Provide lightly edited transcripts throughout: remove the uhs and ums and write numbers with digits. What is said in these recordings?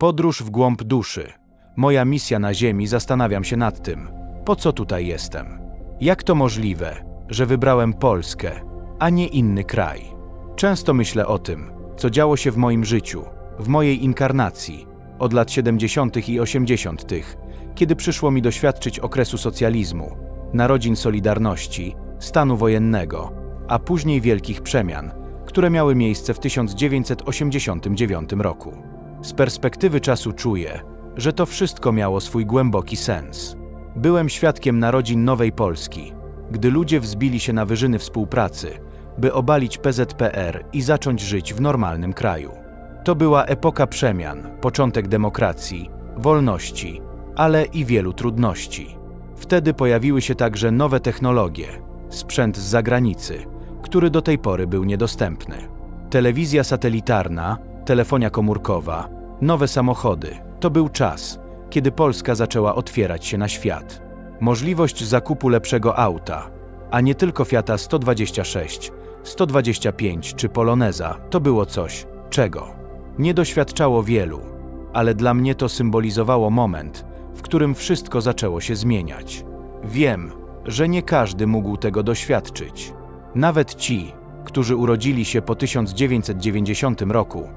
Podróż w głąb duszy. Moja misja na Ziemi, zastanawiam się nad tym, po co tutaj jestem. Jak to możliwe, że wybrałem Polskę, a nie inny kraj? Często myślę o tym, co działo się w moim życiu, w mojej inkarnacji, od lat 70. i 80., kiedy przyszło mi doświadczyć okresu socjalizmu, narodzin Solidarności, stanu wojennego, a później wielkich przemian, które miały miejsce w 1989 roku. Z perspektywy czasu czuję, że to wszystko miało swój głęboki sens. Byłem świadkiem narodzin nowej Polski, gdy ludzie wzbili się na wyżyny współpracy, by obalić PZPR i zacząć żyć w normalnym kraju. To była epoka przemian, początek demokracji, wolności, ale i wielu trudności. Wtedy pojawiły się także nowe technologie, sprzęt z zagranicy, który do tej pory był niedostępny. Telewizja satelitarna, telefonia komórkowa, nowe samochody. To był czas, kiedy Polska zaczęła otwierać się na świat. Możliwość zakupu lepszego auta, a nie tylko Fiata 126, 125 czy Poloneza, to było coś, czego nie doświadczało wielu, ale dla mnie to symbolizowało moment, w którym wszystko zaczęło się zmieniać. Wiem, że nie każdy mógł tego doświadczyć. Nawet ci, którzy urodzili się po 1990 roku,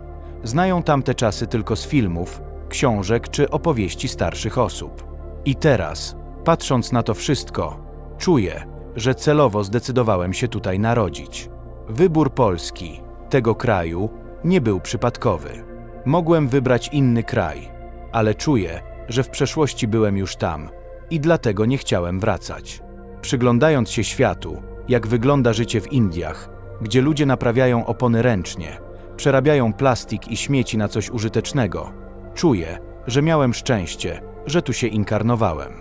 znają tamte czasy tylko z filmów, książek czy opowieści starszych osób. I teraz, patrząc na to wszystko, czuję, że celowo zdecydowałem się tutaj narodzić. Wybór Polski, tego kraju, nie był przypadkowy. Mogłem wybrać inny kraj, ale czuję, że w przeszłości byłem już tam i dlatego nie chciałem wracać. Przyglądając się światu, jak wygląda życie w Indiach, gdzie ludzie naprawiają opony ręcznie, przerabiają plastik i śmieci na coś użytecznego, czuję, że miałem szczęście, że tu się inkarnowałem.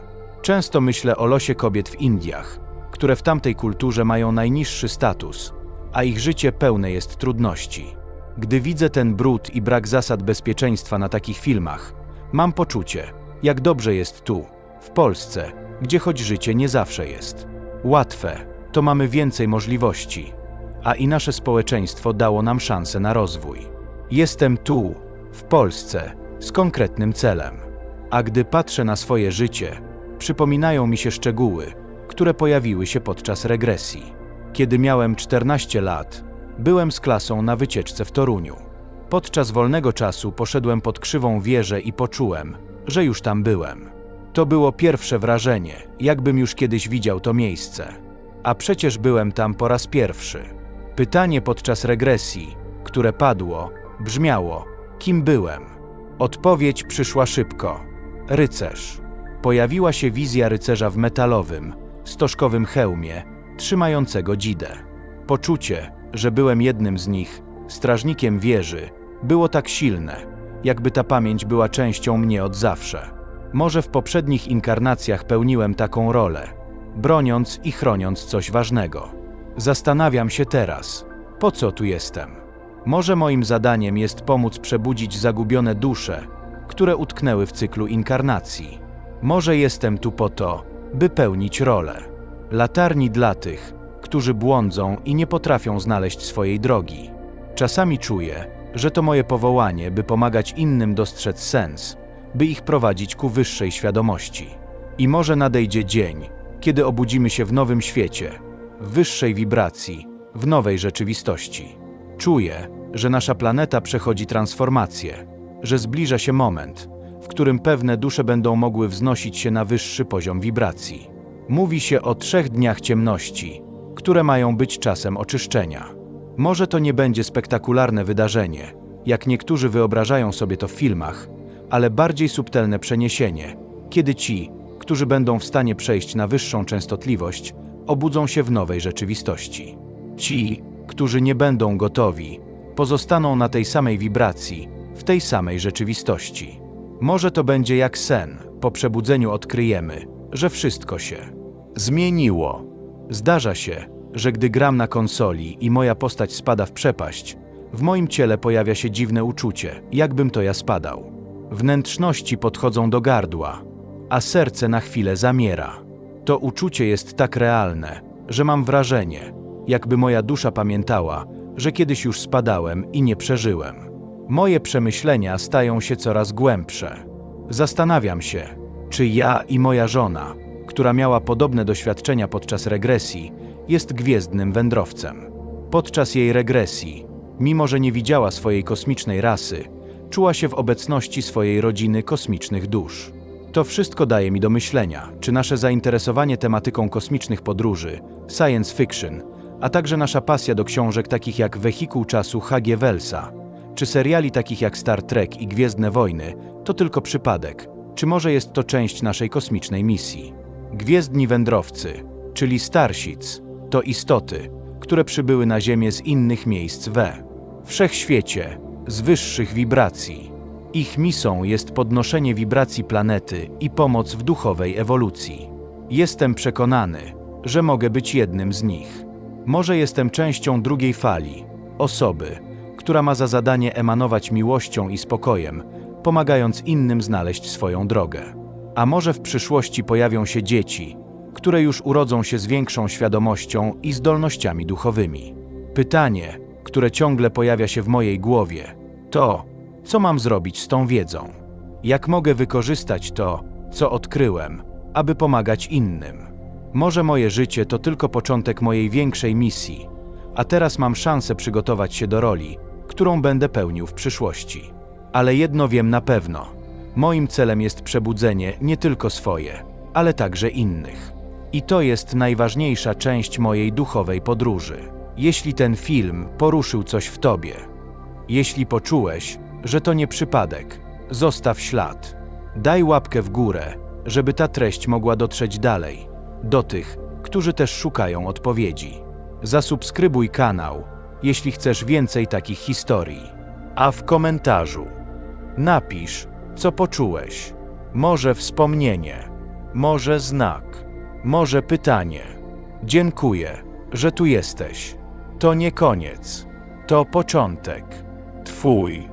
Często myślę o losie kobiet w Indiach, które w tamtej kulturze mają najniższy status, a ich życie pełne jest trudności. Gdy widzę ten brud i brak zasad bezpieczeństwa na takich filmach, mam poczucie, jak dobrze jest tu, w Polsce, gdzie choć życie nie zawsze jest łatwe, to mamy więcej możliwości, a i nasze społeczeństwo dało nam szansę na rozwój. Jestem tu, w Polsce, z konkretnym celem. A gdy patrzę na swoje życie, przypominają mi się szczegóły, które pojawiły się podczas regresji. Kiedy miałem 14 lat, byłem z klasą na wycieczce w Toruniu. Podczas wolnego czasu poszedłem pod Krzywą Wieżę i poczułem, że już tam byłem. To było pierwsze wrażenie, jakbym już kiedyś widział to miejsce. A przecież byłem tam po raz pierwszy. Pytanie podczas regresji, które padło, brzmiało: kim byłem? Odpowiedź przyszła szybko: rycerz. Pojawiła się wizja rycerza w metalowym, stożkowym hełmie, trzymającego dzidę. Poczucie, że byłem jednym z nich, strażnikiem wieży, było tak silne, jakby ta pamięć była częścią mnie od zawsze. Może w poprzednich inkarnacjach pełniłem taką rolę, broniąc i chroniąc coś ważnego. Zastanawiam się teraz, po co tu jestem? Może moim zadaniem jest pomóc przebudzić zagubione dusze, które utknęły w cyklu inkarnacji. Może jestem tu po to, by pełnić rolę latarni dla tych, którzy błądzą i nie potrafią znaleźć swojej drogi. Czasami czuję, że to moje powołanie, by pomagać innym dostrzec sens, by ich prowadzić ku wyższej świadomości. I może nadejdzie dzień, kiedy obudzimy się w nowym świecie, w wyższej wibracji, w nowej rzeczywistości. Czuję, że nasza planeta przechodzi transformację, że zbliża się moment, w którym pewne dusze będą mogły wznosić się na wyższy poziom wibracji. Mówi się o 3 dniach ciemności, które mają być czasem oczyszczenia. Może to nie będzie spektakularne wydarzenie, jak niektórzy wyobrażają sobie to w filmach, ale bardziej subtelne przeniesienie, kiedy ci, którzy będą w stanie przejść na wyższą częstotliwość, obudzą się w nowej rzeczywistości. Ci, którzy nie będą gotowi, pozostaną na tej samej wibracji, w tej samej rzeczywistości. Może to będzie jak sen, po przebudzeniu odkryjemy, że wszystko się zmieniło. Zdarza się, że gdy gram na konsoli i moja postać spada w przepaść, w moim ciele pojawia się dziwne uczucie, jakbym to ja spadał. Wnętrzności podchodzą do gardła, a serce na chwilę zamiera. To uczucie jest tak realne, że mam wrażenie, jakby moja dusza pamiętała, że kiedyś już spadałem i nie przeżyłem. Moje przemyślenia stają się coraz głębsze. Zastanawiam się, czy ja i moja żona, która miała podobne doświadczenia podczas regresji, jest gwiezdnym wędrowcem. Podczas jej regresji, mimo że nie widziała swojej kosmicznej rasy, czuła się w obecności swojej rodziny kosmicznych dusz. To wszystko daje mi do myślenia, czy nasze zainteresowanie tematyką kosmicznych podróży, science fiction, a także nasza pasja do książek takich jak Wehikuł Czasu H.G. Wellsa, czy seriali takich jak Star Trek i Gwiezdne Wojny, to tylko przypadek, czy może jest to część naszej kosmicznej misji. Gwiezdni wędrowcy, czyli Starships, to istoty, które przybyły na Ziemię z innych miejsc we wszechświecie, z wyższych wibracji. Ich misją jest podnoszenie wibracji planety i pomoc w duchowej ewolucji. Jestem przekonany, że mogę być jednym z nich. Może jestem częścią drugiej fali, osoby, która ma za zadanie emanować miłością i spokojem, pomagając innym znaleźć swoją drogę. A może w przyszłości pojawią się dzieci, które już urodzą się z większą świadomością i zdolnościami duchowymi. Pytanie, które ciągle pojawia się w mojej głowie, to, co mam zrobić z tą wiedzą? Jak mogę wykorzystać to, co odkryłem, aby pomagać innym? Może moje życie to tylko początek mojej większej misji, a teraz mam szansę przygotować się do roli, którą będę pełnił w przyszłości. Ale jedno wiem na pewno. Moim celem jest przebudzenie nie tylko swoje, ale także innych. I to jest najważniejsza część mojej duchowej podróży. Jeśli ten film poruszył coś w tobie, jeśli poczułeś, że to nie przypadek, zostaw ślad. Daj łapkę w górę, żeby ta treść mogła dotrzeć dalej, do tych, którzy też szukają odpowiedzi. Zasubskrybuj kanał, jeśli chcesz więcej takich historii. A w komentarzu napisz, co poczułeś. Może wspomnienie, może znak, może pytanie. Dziękuję, że tu jesteś. To nie koniec, to początek. Twój